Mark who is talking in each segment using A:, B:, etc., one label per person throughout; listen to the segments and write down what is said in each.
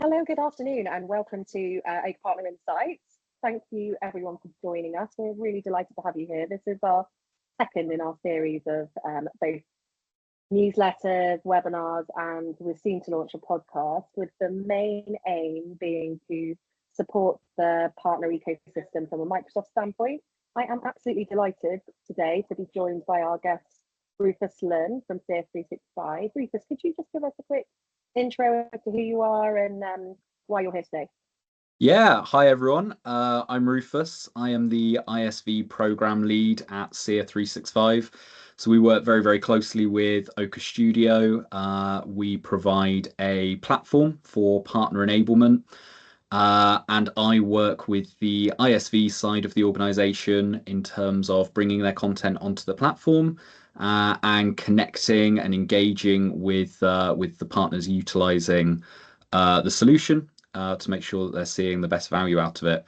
A: Hello, good afternoon, and welcome to Oaka Partner Insights. Thank you, everyone, for joining us. We're really delighted to have you here. This is our second in our series of both newsletters, webinars, and we're soon to launch a podcast, with the main aim being to support the partner ecosystem from a Microsoft standpoint. I am absolutely delighted today to be joined by our guest, Rufus Lunn from CS365. Rufus, could you just give us a quick intro to who you are and why you're here today?
B: Yeah, hi everyone. I'm Rufus. I am the ISV program lead at CS365. So we work very, very closely with Oaka Studio. We provide a platform for partner enablement. And I work with the ISV side of the organization in terms of bringing their content onto the platform and connecting and engaging with the partners utilizing the solution to make sure that they're seeing the best value out of it.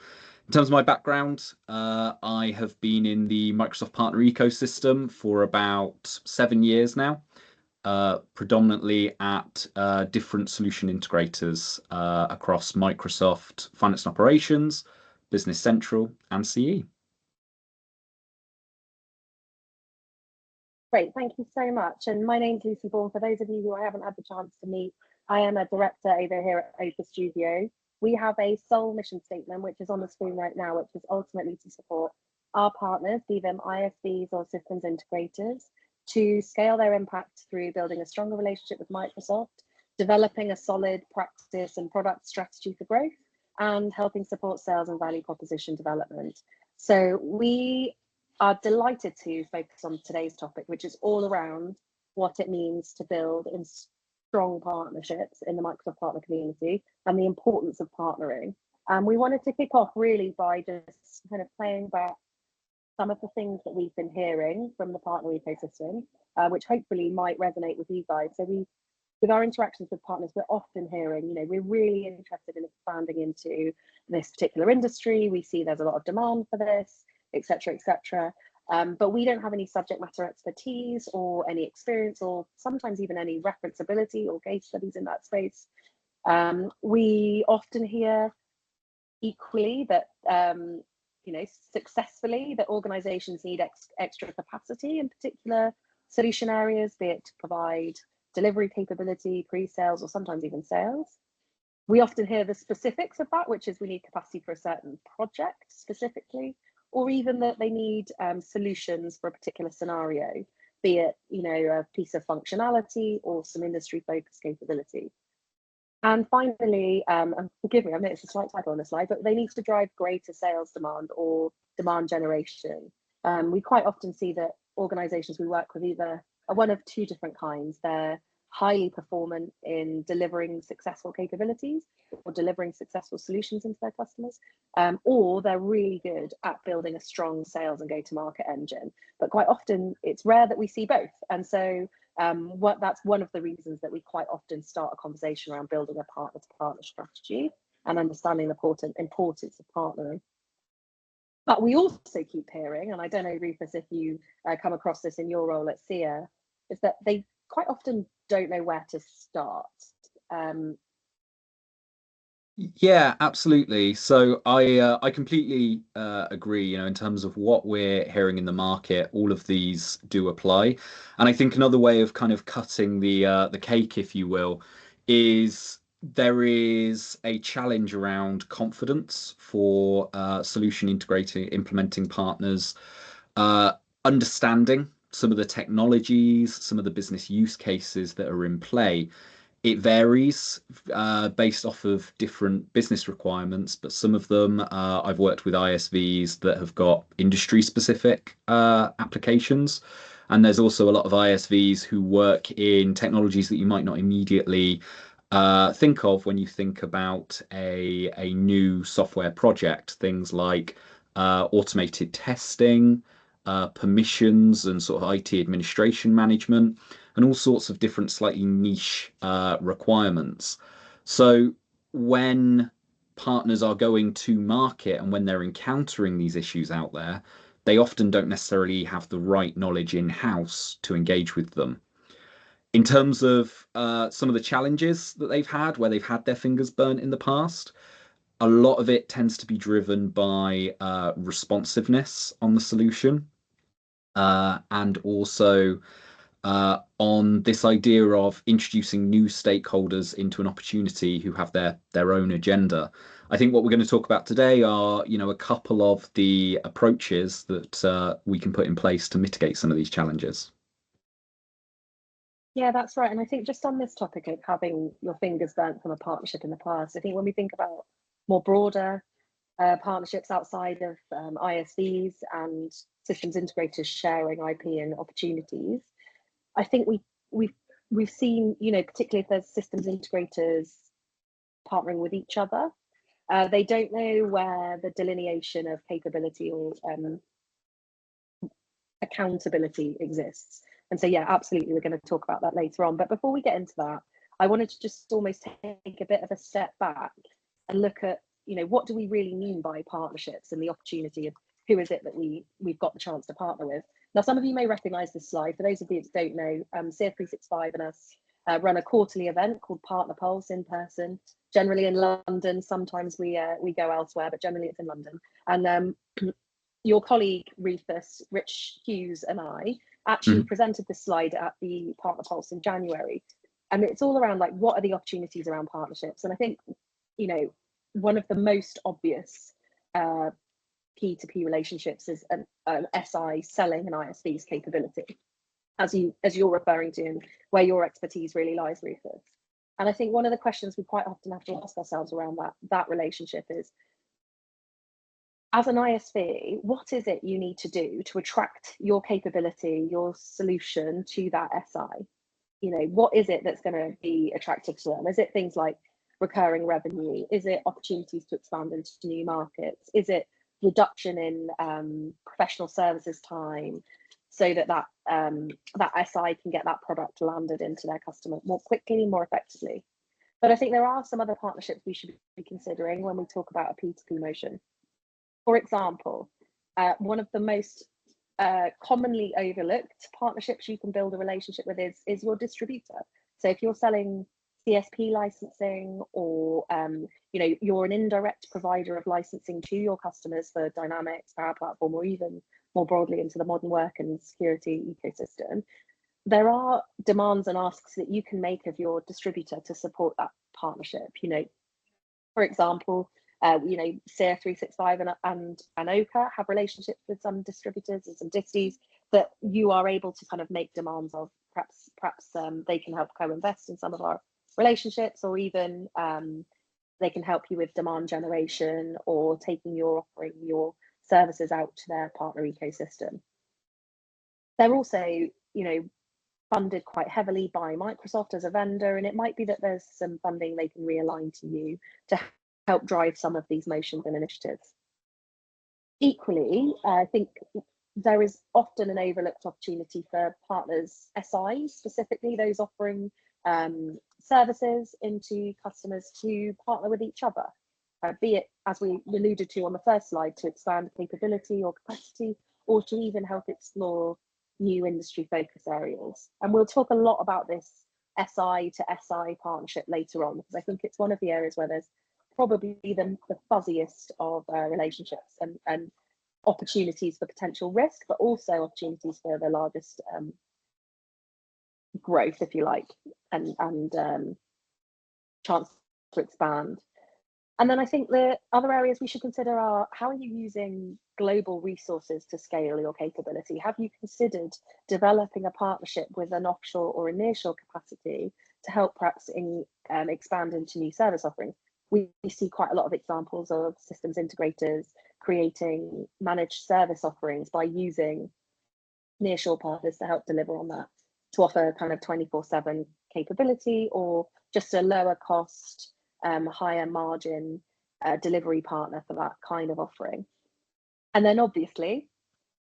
B: In terms of my background, I have been in the Microsoft partner ecosystem for about 7 years now. Predominantly at different solution integrators across Microsoft Finance and Operations, Business Central, and CE.
A: Great, thank you so much. And my name's Lucy Bourne. For those of you who I haven't had the chance to meet, I am a director over here at Oaka Studio. We have a sole mission statement, which is on the screen right now, which is ultimately to support our partners, be them ISVs or systems integrators, to scale their impact through building a stronger relationship with Microsoft, developing a solid practice and product strategy for growth, and helping support sales and value proposition development. So we are delighted to focus on today's topic, which is all around what it means to build in strong partnerships in the Microsoft partner community and the importance of partnering. We wanted to kick off really by just kind of playing back some of the things that we've been hearing from the partner ecosystem, which hopefully might resonate with you guys. So with our interactions with partners, we're often hearing, we're really interested in expanding into this particular industry. We see there's a lot of demand for this, etc., etc. But we don't have any subject matter expertise or any experience or sometimes even any referenceability or case studies in that space. We often hear equally that, successfully, that organizations need extra capacity in particular solution areas, be it to provide delivery capability, pre-sales, or sometimes even sales. We often hear the specifics of that, which is we need capacity for a certain project specifically, or even that they need solutions for a particular scenario, be it a piece of functionality or some industry focused capability. And finally, and forgive me, I noticed a slight typo on the slide, but they need to drive greater sales demand or demand generation. We quite often see that organizations we work with either are one of two different kinds. They're highly performant in delivering successful capabilities or delivering successful solutions into their customers, or they're really good at building a strong sales and go-to-market engine. But quite often it's rare that we see both. And so that's one of the reasons that we quite often start a conversation around building a partner-to-partner strategy and understanding the importance of partnering. But we also keep hearing, and I don't know, Rufus, if you come across this in your role at SIA, is that they quite often don't know where to start.
B: Yeah, absolutely. So I completely agree. In terms of what we're hearing in the market, all of these do apply. And I think another way of kind of cutting the cake, if you will, is there is a challenge around confidence for solution integrating, implementing partners, understanding some of the technologies, some of the business use cases that are in play. It varies based off of different business requirements, but some of them I've worked with ISVs that have got industry specific applications. And there's also a lot of ISVs who work in technologies that you might not immediately think of when you think about a new software project, things like automated testing, permissions and sort of IT administration management, and all sorts of different slightly niche requirements. So when partners are going to market and when they're encountering these issues out there, they often don't necessarily have the right knowledge in-house to engage with them. In terms of some of the challenges that they've had, where they've had their fingers burnt in the past, a lot of it tends to be driven by responsiveness on the solution, and also on this idea of introducing new stakeholders into an opportunity who have their own agenda. I think what we're going to talk about today are, a couple of the approaches that we can put in place to mitigate some of these challenges.
A: Yeah, that's right. And I think just on this topic of having your fingers burnt from a partnership in the past, I think when we think about more broader partnerships outside of ISVs and systems integrators sharing IP and opportunities, I think we've seen, particularly if there's systems integrators partnering with each other, they don't know where the delineation of capability or accountability exists. And so, yeah, absolutely, we're going to talk about that later on. But before we get into that, I wanted to just almost take a bit of a step back and look at, what do we really mean by partnerships and the opportunity of who is it that we've got the chance to partner with. Now, some of you may recognize this slide. For those of you that don't know, CF365 and us run a quarterly event called Partner Pulse in person, generally in London. Sometimes we go elsewhere, but generally it's in London. And your colleague Rich Hughes, and I actually presented this slide at the Partner Pulse in January, and it's all around like what are the opportunities around partnerships. And I think one of the most obvious P2P relationships is an SI selling an ISV's capability, as you're referring to, and where your expertise really lies, Rufus. And I think one of the questions we quite often have to ask ourselves around that relationship is, as an ISV, what is it you need to do to attract your capability, your solution to that SI? What is it that's going to be attractive to them? Is it things like recurring revenue? Is it opportunities to expand into new markets? Is it reduction in professional services time so that SI can get that product landed into their customer more quickly, more effectively? But I think there are some other partnerships we should be considering when we talk about a P2P motion. For example, one of the most commonly overlooked partnerships you can build a relationship with is your distributor. So if you're selling CSP licensing, or you're an indirect provider of licensing to your customers for Dynamics, Power Platform, or even more broadly into the modern work and security ecosystem, there are demands and asks that you can make of your distributor to support that partnership. For example, CF365 and Oaka have relationships with some distributors and some disties that you are able to kind of make demands of. Perhaps they can help co-invest in some of our relationships, or even they can help you with demand generation or taking your offering, your services out to their partner ecosystem. They're also, funded quite heavily by Microsoft as a vendor, and it might be that there's some funding they can realign to you to help drive some of these motions and initiatives. Equally, I think there is often an overlooked opportunity for partners, SIs specifically, those offering services into customers, to partner with each other, be it, as we alluded to on the first slide, to expand capability or capacity, or to even help explore new industry focus areas. And we'll talk a lot about this SI to SI partnership later on, because I think it's one of the areas where there's probably the fuzziest of relationships and opportunities for potential risk, but also opportunities for the largest growth, if you like, and chance to expand. And then I think the other areas we should consider are, how are you using global resources to scale your capability? Have you considered developing a partnership with an offshore or a nearshore capacity to help perhaps expand into new service offerings? We see quite a lot of examples of systems integrators creating managed service offerings by using nearshore partners to help deliver on that, to offer kind of 24/7 capability, or just a lower cost, higher margin delivery partner for that kind of offering. And then obviously,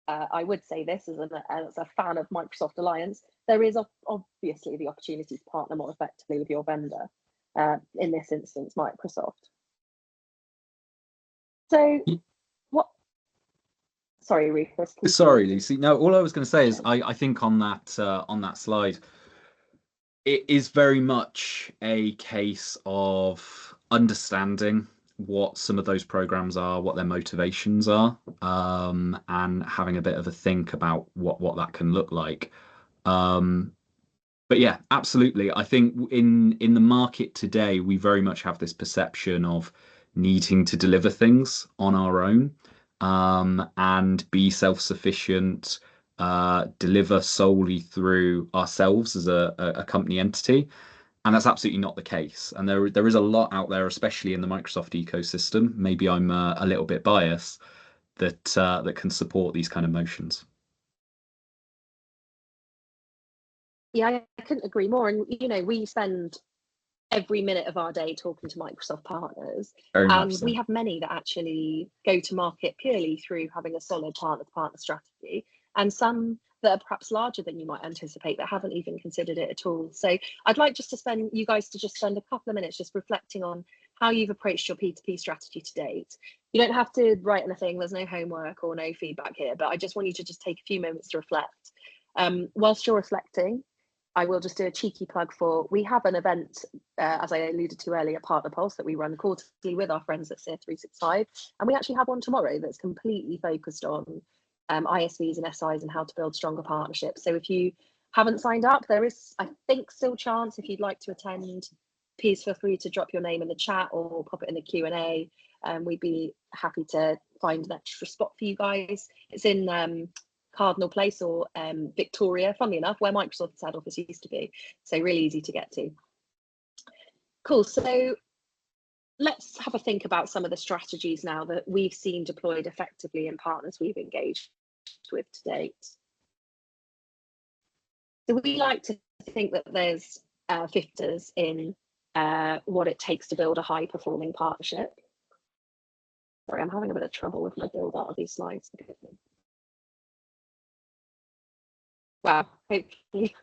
A: I would say this as a fan of Microsoft Alliance, there is obviously the opportunity to partner more effectively with your vendor, in this instance, Microsoft. So what, sorry, Rufus.
B: Sorry, Lucy. No, all I was going to say is I think on that slide, It is very much a case of understanding what some of those programs are, what their motivations are, and having a bit of a think about what that can look like. Um, but yeah, absolutely. I think in the market today, we very much have this perception of needing to deliver things on our own, and be self-sufficient, deliver solely through ourselves as a company entity. And that's absolutely not the case. And there is a lot out there, especially in the Microsoft ecosystem. Maybe I'm a little bit biased that can support these kind of motions.
A: Yeah, I couldn't agree more. And we spend every minute of our day talking to Microsoft partners,
B: Very much
A: and
B: so.
A: we have many that actually go to market purely through having a solid partner-to-partner strategy, and some that are perhaps larger than you might anticipate that haven't even considered it at all. So I'd like just to spend you guys to just spend a couple of minutes just reflecting on how you've approached your P2P strategy to date. You don't have to write anything, there's no homework or no feedback here, but I just want you to just take a few moments to reflect. Whilst you're reflecting, I will just do a cheeky plug for, we have an event, as I alluded to earlier, Partner Pulse, that we run quarterly with our friends at SEER365. And we actually have one tomorrow that's completely focused on ISVs and SIs and how to build stronger partnerships. So if you haven't signed up, there is, I think, still chance. If you'd like to attend, please feel free to drop your name in the chat or pop it in the Q&A. We'd be happy to find an extra spot for you guys. It's in Cardinal Place or Victoria, funnily enough, where Microsoft's head office used to be. So really easy to get to. Cool. So let's have a think about some of the strategies now that we've seen deployed effectively in partners we've engaged with to date. So we like to think that there's factors in what it takes to build a high performing partnership. Sorry, I'm having a bit of trouble with my build out of these slides. Wow, hopefully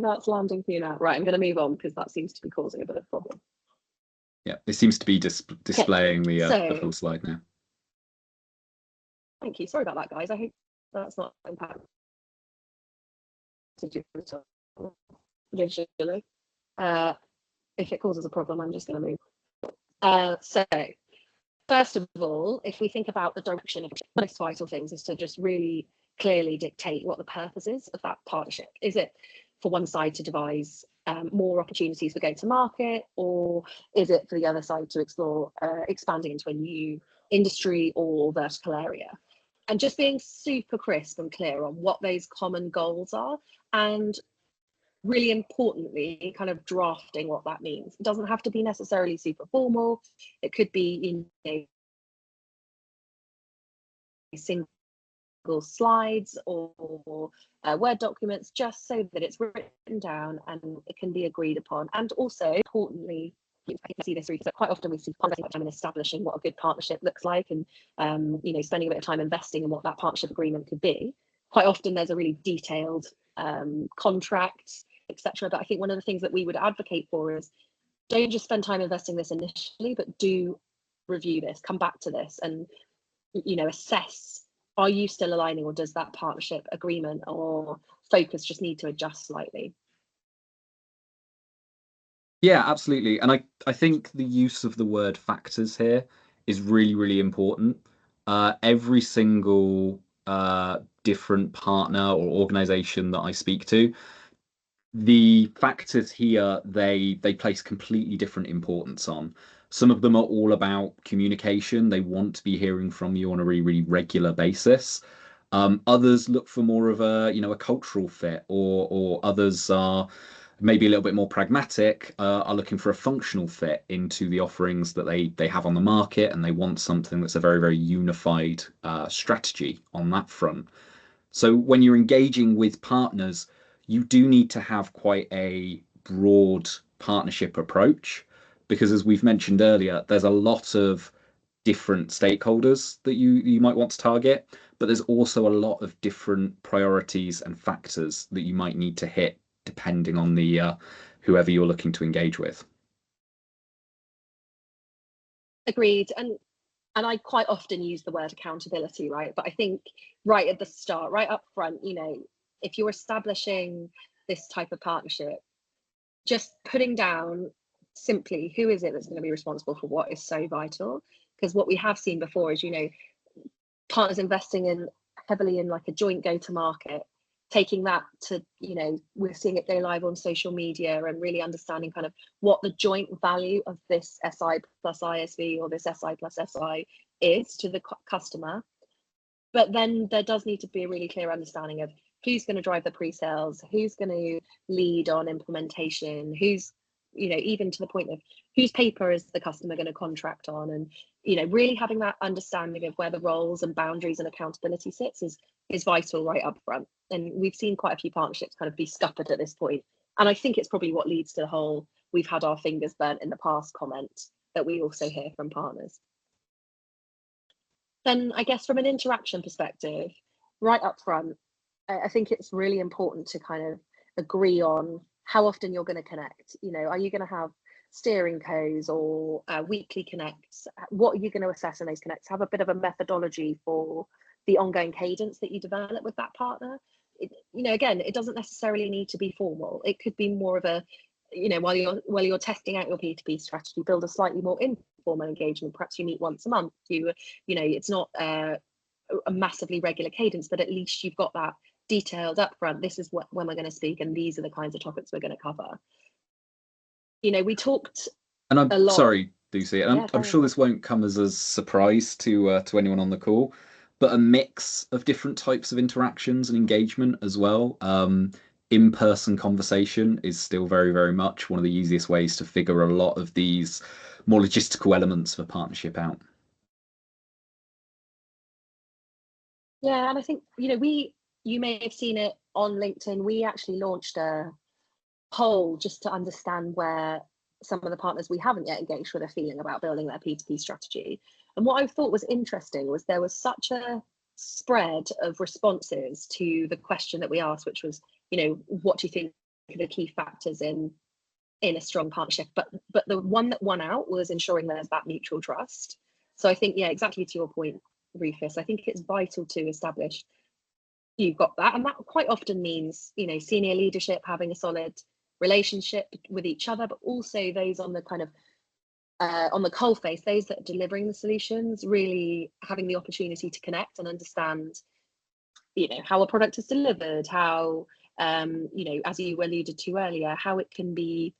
A: that's landing for you now. Right, I'm going to move on because that seems to be causing a bit of problem.
B: Yeah, it seems to be displaying the full slide now.
A: Thank you. Sorry about that, guys. I hope that's not impacted you visually. If it causes a problem, I'm just going to move. So first of all, if we think about the direction of the most vital things is to just really clearly dictate what the purpose is of that partnership. Is it for one side to devise more opportunities for going to market, or is it for the other side to explore expanding into a new industry or vertical area? And just being super crisp and clear on what those common goals are, and really importantly, kind of drafting what that means. It doesn't have to be necessarily super formal. It could be single slides or Word documents, just so that it's written down and it can be agreed upon. And also, importantly, I can see this really, but quite often we see spending time in establishing what a good partnership looks like, and spending a bit of time investing in what that partnership agreement could be. Quite often there's a really detailed contract, etc. But I think one of the things that we would advocate for is, don't just spend time investing this initially, but do review this, come back to this, and assess, are you still aligning, or does that partnership agreement or focus just need to adjust slightly?
B: Yeah, absolutely. And I think the use of the word factors here is really, really important. Every single different partner or organization that I speak to, the factors here they place completely different importance on. Some of them are all about communication. They want to be hearing from you on a really, really regular basis. Others look for more of a cultural fit, or others are maybe a little bit more pragmatic, are looking for a functional fit into the offerings that they have on the market, and they want something that's a very, very unified strategy on that front. So when you're engaging with partners, you do need to have quite a broad partnership approach, because as we've mentioned earlier, there's a lot of different stakeholders that you might want to target, but there's also a lot of different priorities and factors that you might need to hit depending on the whoever you're looking to engage with.
A: Agreed. And I quite often use the word accountability, right? But I think right at the start, right up front, if you're establishing this type of partnership, just putting down simply who is it that's going to be responsible for what is so vital. Because what we have seen before is, partners investing in heavily in like a joint go-to-market, taking that to, we're seeing it go live on social media and really understanding kind of what the joint value of this SI plus ISV or this SI plus SI is to the customer. But then there does need to be a really clear understanding of who's going to drive the pre-sales, who's going to lead on implementation, who's, even to the point of whose paper is the customer going to contract on, and really having that understanding of where the roles and boundaries and accountability sits is vital right up front. And we've seen quite a few partnerships kind of be scuppered at this point. And I think it's probably what leads to the whole "we've had our fingers burnt in the past" comment that we also hear from partners. Then I guess from an interaction perspective, right up front, I think it's really important to kind of agree on how often you're going to connect. Are you going to have steering codes or weekly connects? What are you going to assess in those connects? Have a bit of a methodology for the ongoing cadence that you develop with that partner. Again, it doesn't necessarily need to be formal. It could be more of a, while you're testing out your P2P strategy, build a slightly more informal engagement. Perhaps you meet once a month. It's not a massively regular cadence, but at least you've got that detailed up front. This is when we're going to speak, and these are the kinds of topics we're going to cover. We talked
B: and I'm
A: a lot.
B: Sorry, Lucy, and I'm sure this won't come as a surprise to anyone on the call, but a mix of different types of interactions and engagement as well. In-person conversation is still very, very much one of the easiest ways to figure a lot of these more logistical elements of a partnership out.
A: Yeah, and I think, you may have seen it on LinkedIn. We actually launched a poll just to understand where some of the partners we haven't yet engaged with are feeling about building their P2P strategy. And what I thought was interesting was there was such a spread of responses to the question that we asked, which was, what do you think are the key factors in a strong partnership? But the one that won out was ensuring there's that mutual trust. So I think, yeah, exactly to your point, Rufus, I think it's vital to establish you've got that. And that quite often means, senior leadership having a solid relationship with each other, but also those on the kind of on the coalface, those that are delivering the solutions, really having the opportunity to connect and understand, how a product is delivered, how, as you alluded to earlier, how it can be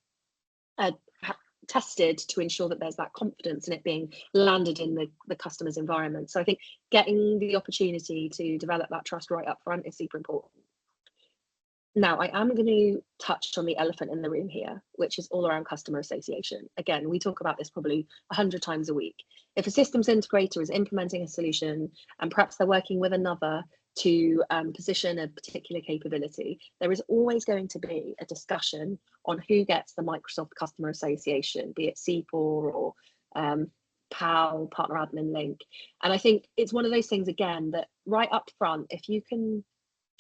A: tested to ensure that there's that confidence in it being landed in the customer's environment. So I think getting the opportunity to develop that trust right up front is super important. Now, I am going to touch on the elephant in the room here, which is all around customer association. Again, we talk about this probably 100 times a week. If a systems integrator is implementing a solution and perhaps they're working with another to position a particular capability, there is always going to be a discussion on who gets the Microsoft Customer Association, be it C4 or PAL, Partner Admin Link. And I think it's one of those things, again, that right up front, if you can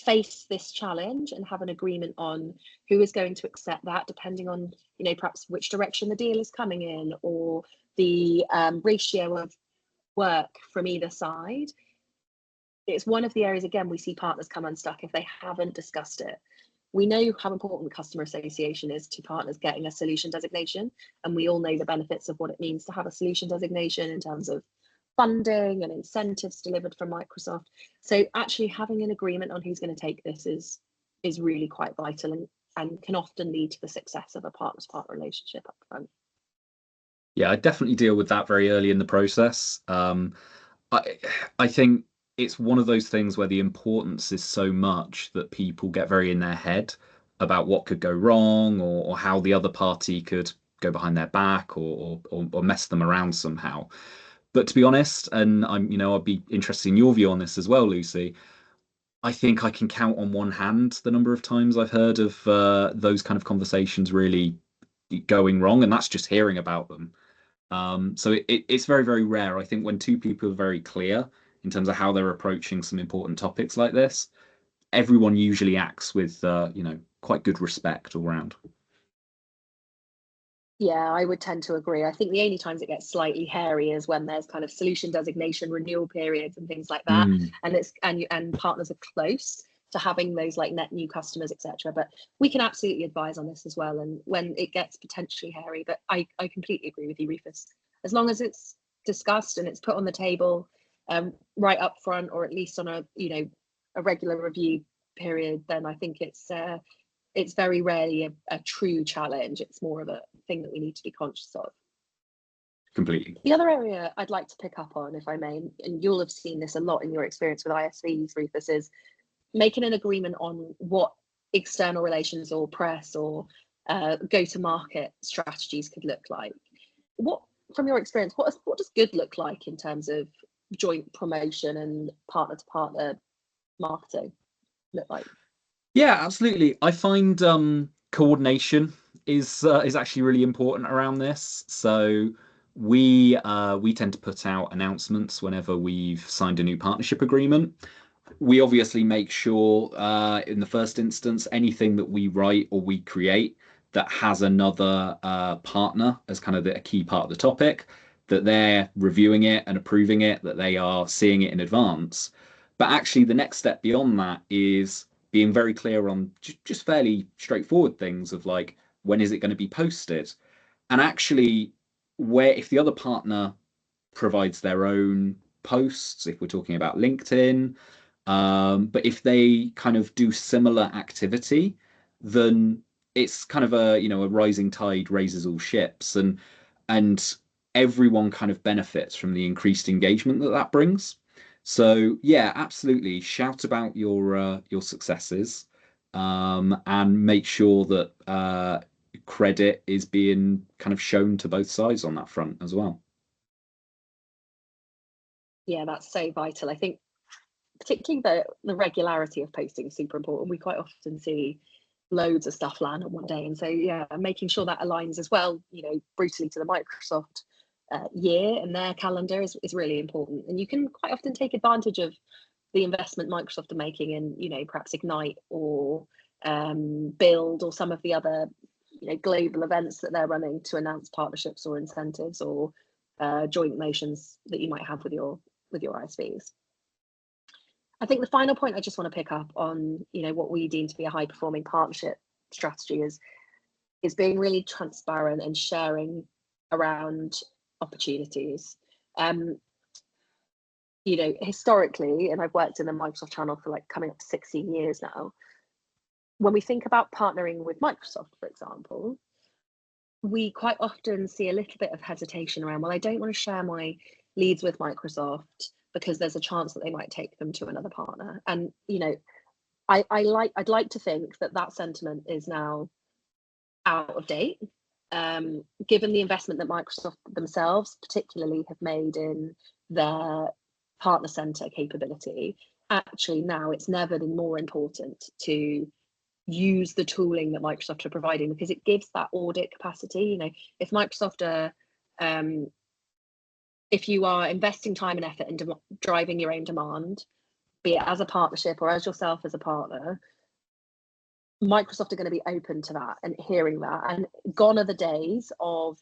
A: face this challenge and have an agreement on who is going to accept that, depending on, perhaps which direction the deal is coming in or the ratio of work from either side, it's one of the areas, again, we see partners come unstuck if they haven't discussed it. We know how important customer association is to partners getting a solution designation, and we all know the benefits of what it means to have a solution designation in terms of funding and incentives delivered from Microsoft. So actually having an agreement on who's going to take this is really quite vital and can often lead to the success of a partner relationship up front.
B: Yeah, I definitely deal with that very early in the process. I think it's one of those things where the importance is so much that people get very in their head about what could go wrong or how the other party could go behind their back or mess them around somehow. But to be honest, and I'd be interested in your view on this as well, Lucy. I think I can count on one hand the number of times I've heard of those kind of conversations really going wrong, and that's just hearing about them. So it's very, very rare. I think when two people are very clear in terms of how they're approaching some important topics like this, everyone usually acts with quite good respect all around.
A: Yeah, I would tend to agree. I think the only times it gets slightly hairy is when there's kind of solution designation renewal periods and things like that, and partners are close. to having those like net new customers, etc. But we can absolutely advise on this as well. And when it gets potentially hairy, but I completely agree with you, Rufus. As long as it's discussed and it's put on the table right up front, or at least on a a regular review period, then I think it's very rarely a true challenge. It's more of a thing that we need to be conscious of.
B: Completely.
A: The other area I'd like to pick up on, if I may, and you'll have seen this a lot in your experience with ISVs, Rufus, is making an agreement on what external relations or press or go-to-market strategies could look like. What, from your experience, what does good look like in terms of joint promotion and partner-to-partner marketing look like?
B: Yeah, absolutely. I find coordination is actually really important around this. So we tend to put out announcements whenever we've signed a new partnership agreement. We obviously make sure in the first instance, anything that we write or we create that has another partner as kind of a key part of the topic, that they're reviewing it and approving it, that they are seeing it in advance. But actually, the next step beyond that is being very clear on just fairly straightforward things of like, when is it going to be posted? And actually, where if the other partner provides their own posts, if we're talking about LinkedIn, but if they kind of do similar activity, then it's kind of a rising tide raises all ships, and everyone kind of benefits from the increased engagement that that brings. So yeah, absolutely, shout about your successes, and make sure that credit is being kind of shown to both sides on that front as well.
A: Yeah, that's so vital. I think particularly the regularity of posting is super important. We quite often see loads of stuff land on one day, and so yeah, making sure that aligns as well, brutally to the Microsoft year and their calendar is really important. And you can quite often take advantage of the investment Microsoft are making in perhaps Ignite or Build or some of the other global events that they're running to announce partnerships or incentives or joint motions that you might have with your ISVs. I think the final point I just want to pick up on, what we deem to be a high performing partnership strategy is being really transparent and sharing around opportunities. Historically, and I've worked in the Microsoft channel for like coming up to 16 years now, when we think about partnering with Microsoft, for example, we quite often see a little bit of hesitation around, well, I don't want to share my leads with Microsoft because there's a chance that they might take them to another partner. And I'd like to think that sentiment is now out of date, given the investment that Microsoft themselves particularly have made in their partner center capability. Actually, now it's never been more important to use the tooling that Microsoft are providing, because it gives that audit capacity. If Microsoft are if you are investing time and effort in driving your own demand, be it as a partnership or as yourself as a partner, Microsoft are going to be open to that and hearing that. And gone are the days of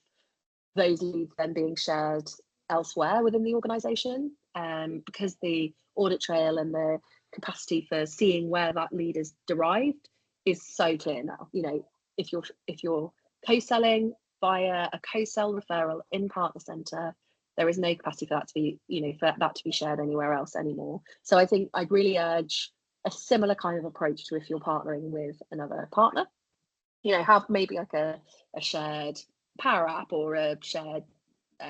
A: those leads then being shared elsewhere within the organization, because the audit trail and the capacity for seeing where that lead is derived is so clear now. If you're co-selling via a co-sell referral in Partner Center, there is no capacity for that to be, for that to be shared anywhere else anymore. So I think I'd really urge a similar kind of approach to if you're partnering with another partner. Have maybe like a shared Power App or a shared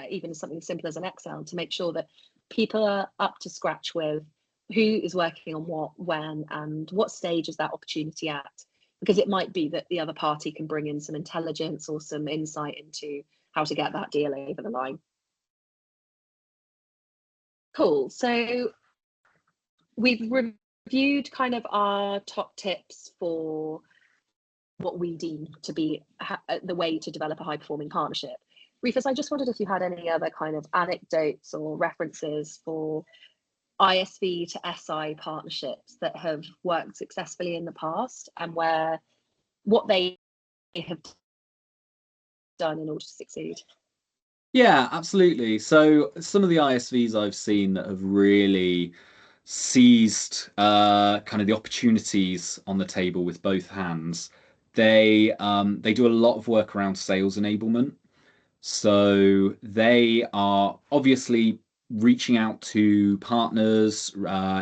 A: even something simple as an Excel, to make sure that people are up to scratch with who is working on what, when, and what stage is that opportunity at. Because it might be that the other party can bring in some intelligence or some insight into how to get that deal over the line. Cool. So we've reviewed kind of our top tips for what we deem to be the way to develop a high performing partnership. Rufus, I just wondered if you had any other kind of anecdotes or references for ISV to SI partnerships that have worked successfully in the past, and what they have done in order to succeed.
B: Yeah, absolutely. So some of the ISVs I've seen that have really seized kind of the opportunities on the table with both hands. They do a lot of work around sales enablement. So they are obviously reaching out to partners,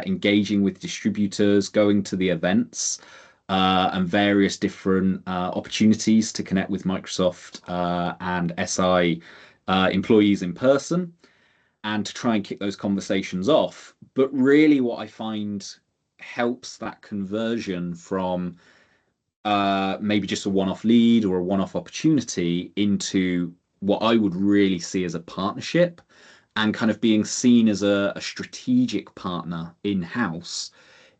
B: engaging with distributors, going to the events, and various different opportunities to connect with Microsoft and SI employees in person and to try and kick those conversations off. But really, what I find helps that conversion from maybe just a one-off lead or a one-off opportunity into what I would really see as a partnership and kind of being seen as a strategic partner in-house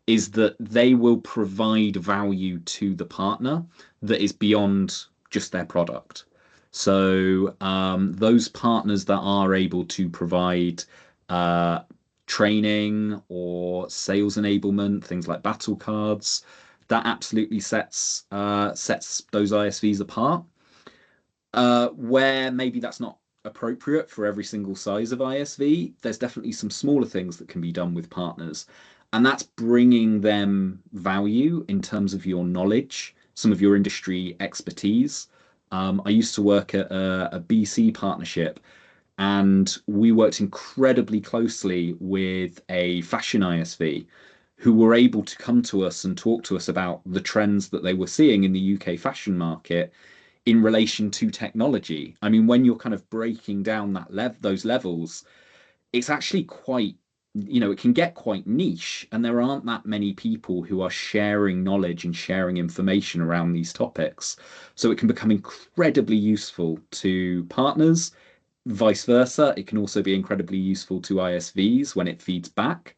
B: is that they will provide value to the partner that is beyond just their product. So those partners that are able to provide uh, training or sales enablement, things like battle cards, that absolutely sets those ISVs apart. Where maybe that's not appropriate for every single size of ISV, there's definitely some smaller things that can be done with partners. And that's bringing them value in terms of your knowledge, some of your industry expertise. I used to work at a BC partnership, and we worked incredibly closely with a fashion ISV who were able to come to us and talk to us about the trends that they were seeing in the UK fashion market in relation to technology. I mean, when you're kind of breaking down those levels, it's actually quite, it can get quite niche, and there aren't that many people who are sharing knowledge and sharing information around these topics. So it can become incredibly useful to partners. Vice versa, it can also be incredibly useful to ISVs when it feeds back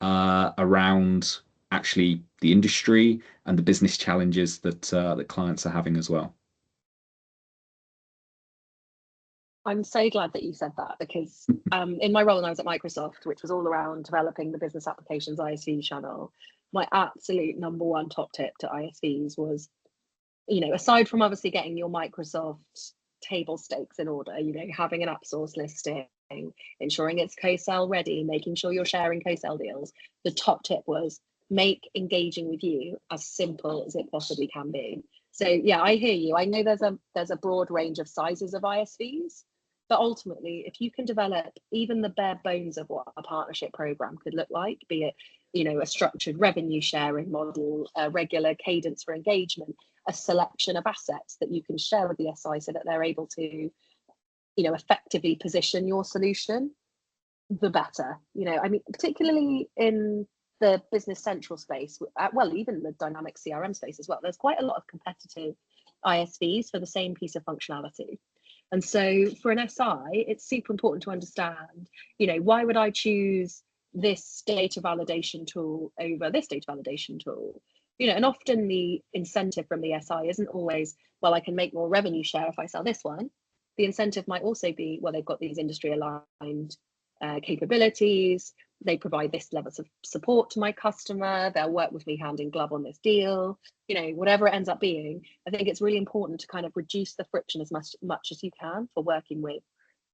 B: around actually the industry and the business challenges that clients are having as well.
A: I'm so glad that you said that because in my role when I was at Microsoft, which was all around developing the business applications ISV channel, my absolute number one top tip to ISVs was, aside from obviously getting your Microsoft table stakes in order, having an app source listing, ensuring it's co-sell ready, making sure you're sharing co-sell deals, the top tip was make engaging with you as simple as it possibly can be. So yeah, I hear you. I know there's a broad range of sizes of ISVs, but ultimately, if you can develop even the bare bones of what a partnership program could look like, be it, a structured revenue sharing model, a regular cadence for engagement, a selection of assets that you can share with the SI so that they're able to, effectively position your solution, the better. I mean, particularly in the business central space, well, even the dynamic CRM space as well, there's quite a lot of competitive ISVs for the same piece of functionality. And so for an SI, it's super important to understand, why would I choose this data validation tool over this data validation tool? And often the incentive from the SI isn't always, well, I can make more revenue share if I sell this one. The incentive might also be, well, they've got these industry aligned capabilities, they provide this level of support to my customer, they'll work with me hand in glove on this deal, whatever it ends up being. I think it's really important to kind of reduce the friction as much as you can for working with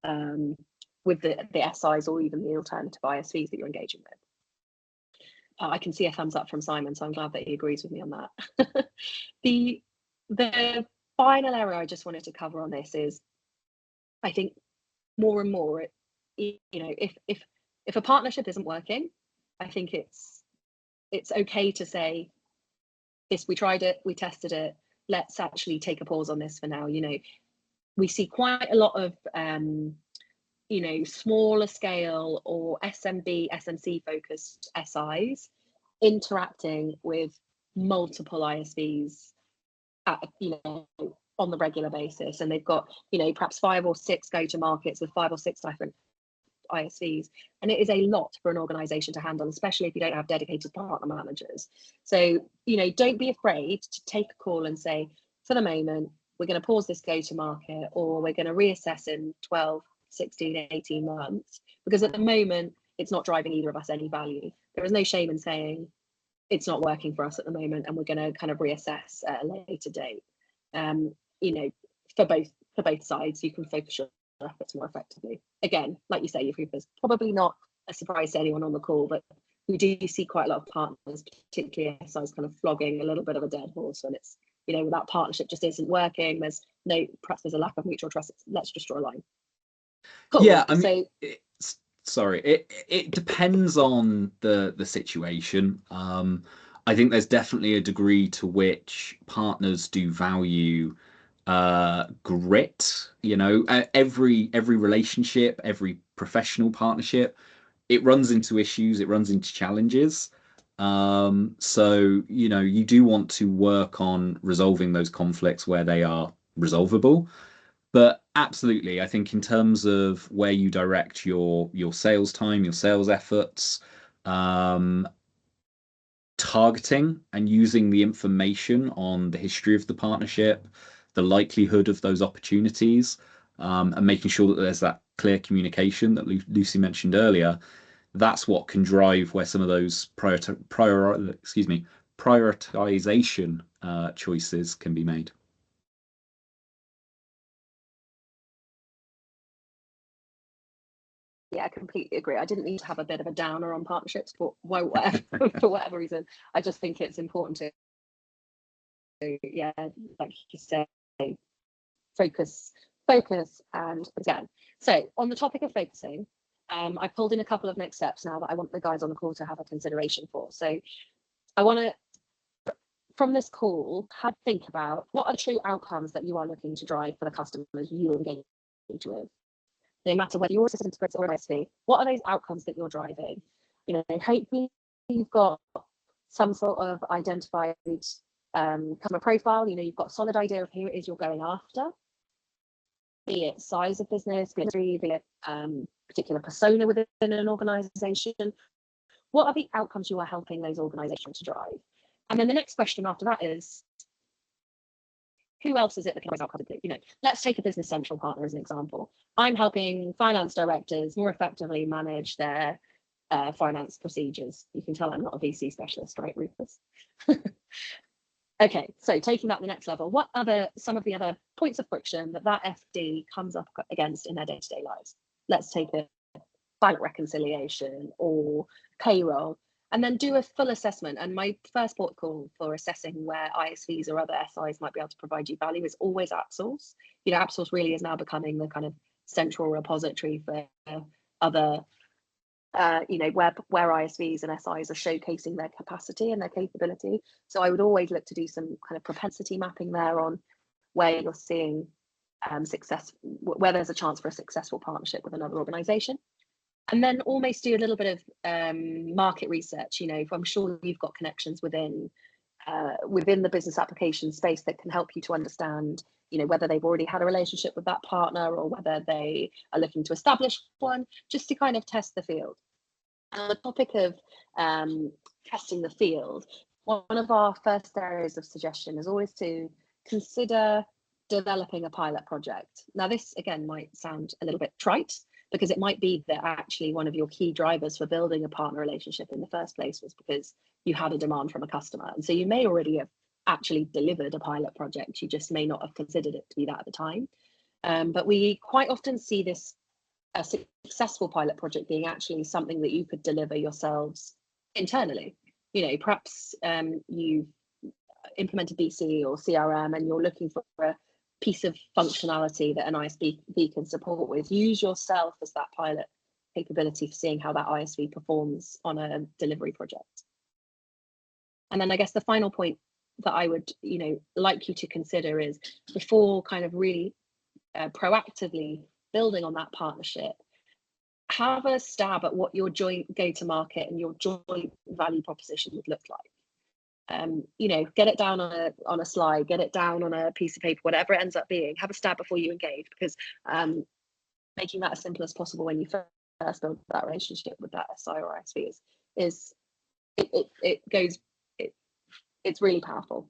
A: the SIs or even the alternative ISVs that you're engaging with. I can see a thumbs up from Simon, so I'm glad that he agrees with me on that. The final area I just wanted to cover on this is, I think more and more, if a partnership isn't working, I think it's okay to say, this, we tried it, we tested it, let's actually take a pause on this for now. We see quite a lot of smaller scale or SMB, SMC focused SIs interacting with multiple ISVs on the regular basis, and they've got perhaps 5 or 6 go-to markets with 5 or 6 different ISVs, and it is a lot for an organization to handle, especially if you don't have dedicated partner managers. So don't be afraid to take a call and say, for the moment, we're going to pause this go-to market, or we're going to reassess in 12, 16, 18 months, because at the moment it's not driving either of us any value. There is no shame in saying it's not working for us at the moment, and we're going to kind of reassess at a later date. For both sides, you can focus your efforts more effectively. Again, like you say, there's probably not a surprise to anyone on the call, but we do see quite a lot of partners, particularly SIs, kind of flogging a little bit of a dead horse when it's, that partnership just isn't working. Perhaps there's a lack of mutual trust. Let's just draw a line. Cool.
B: Yeah, I mean, it depends on the situation. I think there's definitely a degree to which partners do value grit. Every relationship, every professional partnership, it runs into issues, it runs into challenges. So, you do want to work on resolving those conflicts where they are resolvable. But absolutely, I think in terms of where you direct your sales time, your sales efforts, um, targeting and using the information on the history of the partnership, the likelihood of those opportunities, and making sure that there's that clear communication that Lucy mentioned earlier. That's what can drive where some of those prioritization choices can be made.
A: Yeah, I completely agree. I didn't need to have a bit of a downer on partnerships, but for whatever reason, I just think it's important to, like you say, focus, and again. So on the topic of focusing, I pulled in a couple of next steps now that I want the guys on the call to have a consideration for. So I want to, from this call, think about what are the true outcomes that you are looking to drive for the customers you engage with. No matter whether you're a system integrator or an ISV, what are those outcomes that you're driving? Hopefully you've got some sort of identified customer profile. You've got a solid idea of who it is you're going after, be it size of business, be it particular persona within an organization. What are the outcomes you are helping those organizations to drive? And then the next question after that is, who else is it that can outcomes? Let's take a Business Central partner as an example. I'm helping finance directors more effectively manage their finance procedures. You can tell I'm not a VC specialist, right, Rufus? Okay, so taking that to the next level, what are some of the other points of friction that FD comes up against in their day-to-day lives? Let's take a bank reconciliation or payroll, and then do a full assessment. And my first port call for assessing where ISVs or other SIs might be able to provide you value is always AppSource. AppSource really is now becoming the kind of central repository for other, where ISVs and SIs are showcasing their capacity and their capability. So I would always look to do some kind of propensity mapping there on where you're seeing success, where there's a chance for a successful partnership with another organization. And then almost do a little bit of market research. I'm sure you've got connections within the business application space that can help you to understand, whether they've already had a relationship with that partner or whether they are looking to establish one, just to kind of test the field. And on the topic of testing the field, one of our first areas of suggestion is always to consider developing a pilot project. Now, this again might sound a little bit trite, because it might be that actually one of your key drivers for building a partner relationship in the first place was because you had a demand from a customer. And so you may already have actually delivered a pilot project. You just may not have considered it to be that at the time. But we quite often see a successful pilot project being actually something that you could deliver yourselves internally. Perhaps you've implemented BC or CRM and you're looking for a piece of functionality that an ISV can support with. Use yourself as that pilot capability for seeing how that ISV performs on a delivery project. And then I guess the final point that I would like you to consider is, before kind of really proactively building on that partnership, have a stab at what your joint go-to-market and your joint value proposition would look like. Get it down on a slide, get it down on a piece of paper, whatever it ends up being. Have a stab before you engage, because making that as simple as possible when you first build that relationship with that SI or ISV it's really powerful.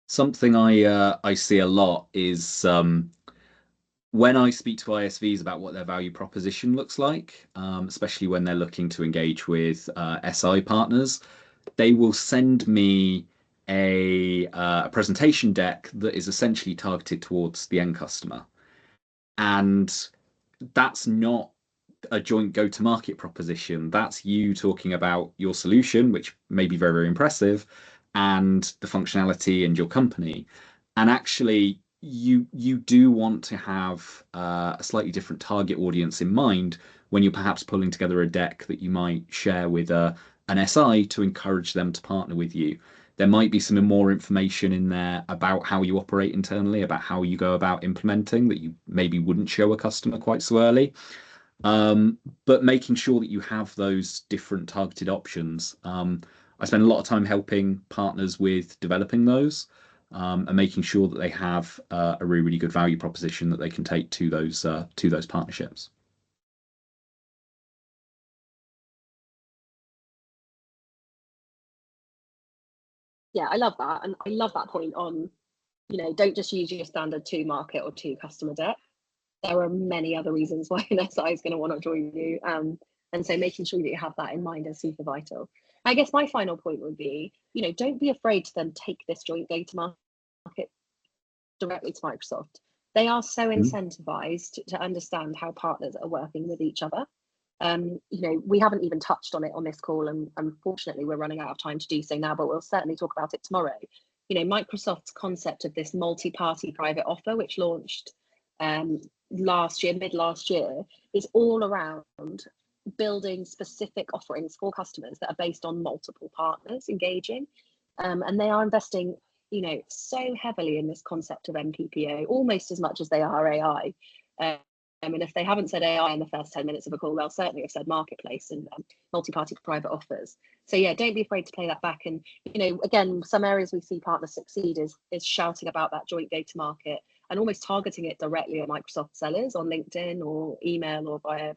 B: Something I see a lot is when I speak to ISVs about what their value proposition looks like, especially when they're looking to engage with SI partners, they will send me a presentation deck that is essentially targeted towards the end customer. And that's not a joint go-to-market proposition. That's you talking about your solution, which may be very, very impressive, and the functionality and your company. And actually, you do want to have a slightly different target audience in mind when you're perhaps pulling together a deck that you might share with an SI to encourage them to partner with you. There might be some more information in there about how you operate internally, about how you go about implementing that you maybe wouldn't show a customer quite so early. But making sure that you have those different targeted options. I spend a lot of time helping partners with developing those and making sure that they have a really, really good value proposition that they can take to those partnerships.
A: Yeah, I love that. And I love that point on, don't just use your standard two market or two customer deck. There are many other reasons why an SI is going to want to join you. And so making sure that you have that in mind is super vital. I guess my final point would be, don't be afraid to then take this joint go-to-market directly to Microsoft. They are so incentivized to understand how partners are working with each other. We haven't even touched on it on this call, and unfortunately we're running out of time to do so now, but we'll certainly talk about it tomorrow. Microsoft's concept of this multi-party private offer, which launched mid last year, is all around building specific offerings for customers that are based on multiple partners engaging. And they are investing, so heavily in this concept of MPPO, almost as much as they are AI. And if they haven't said AI in the first 10 minutes of a call, they'll certainly have said marketplace and multi-party private offers. So yeah, don't be afraid to play that back. And again, some areas we see partners succeed is shouting about that joint go-to-market and almost targeting it directly at Microsoft sellers on LinkedIn or email or via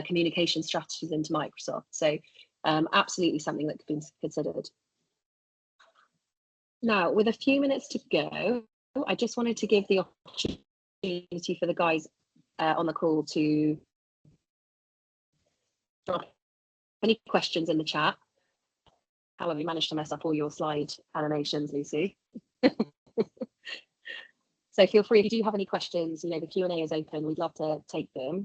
A: communication strategies into Microsoft. So absolutely something that could be considered. Now, with a few minutes to go, I just wanted to give the opportunity for the guys on the call to drop any questions in the chat. However, you managed to mess up all your slide animations, Lucy. So feel free, if you do have any questions, the Q&A is open. We'd love to take them.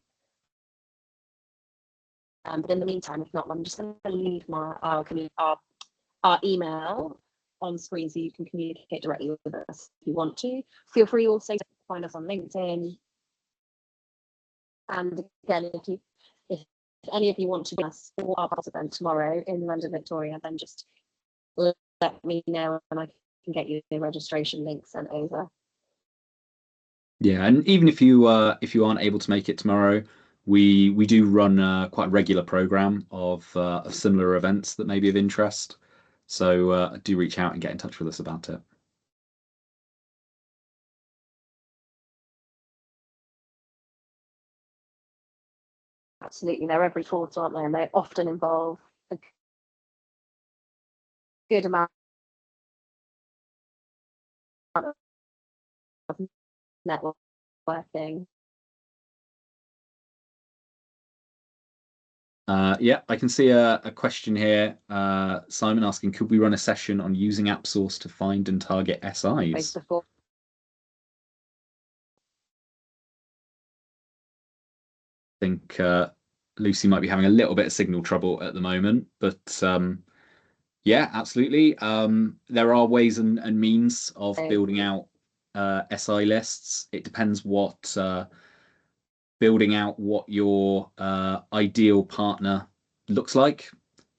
A: But in the meantime, if not, I'm just going to leave our email on screen so you can communicate directly with us if you want to. Feel free also to find us on LinkedIn. And again, if any of you want to join us for our event tomorrow in London, Victoria, then just let me know and I can get you the registration link sent over.
B: Yeah, and even if you aren't able to make it tomorrow, we do run quite a regular program of similar events that may be of interest. So do reach out and get in touch with us about it.
A: Absolutely, they're every quarter, aren't they? And they often involve a good amount of networking.
B: Yeah, I can see a question here. Simon asking, could we run a session on using AppSource to find and target SIs?
A: Before.
B: I think Lucy might be having a little bit of signal trouble at the moment, but yeah, absolutely. There are ways and means of building out SI lists. It depends what building out what your ideal partner looks like.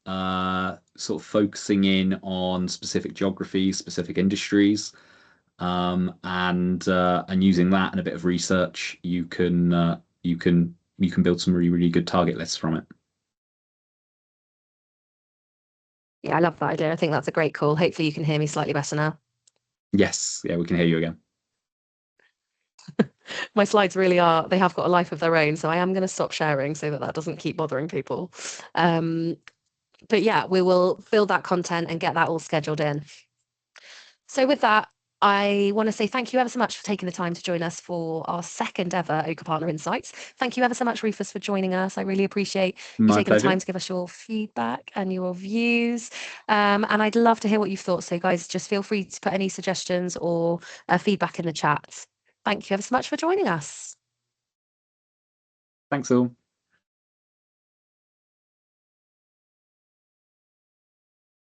B: Sort of focusing in on specific geographies, specific industries, and using that and a bit of research, you can build some really, really good target lists from it.
C: Yeah, I love that idea. I think that's a great call. Hopefully you can hear me slightly better now.
B: Yes, yeah, we can hear you again.
C: My slides really are, they have got a life of their own, so I am going to stop sharing so that doesn't keep bothering people. But yeah, we will build that content and get that all scheduled in. So with that, I want to say thank you ever so much for taking the time to join us for our second ever Oaka Partner Insights. Thank you ever so much, Rufus, for joining us. I really appreciate you taking the time to give us your feedback and your views. And I'd love to hear what you've thought. So guys, just feel free to put any suggestions or feedback in the chat. Thank you ever so much for joining us.
B: Thanks all.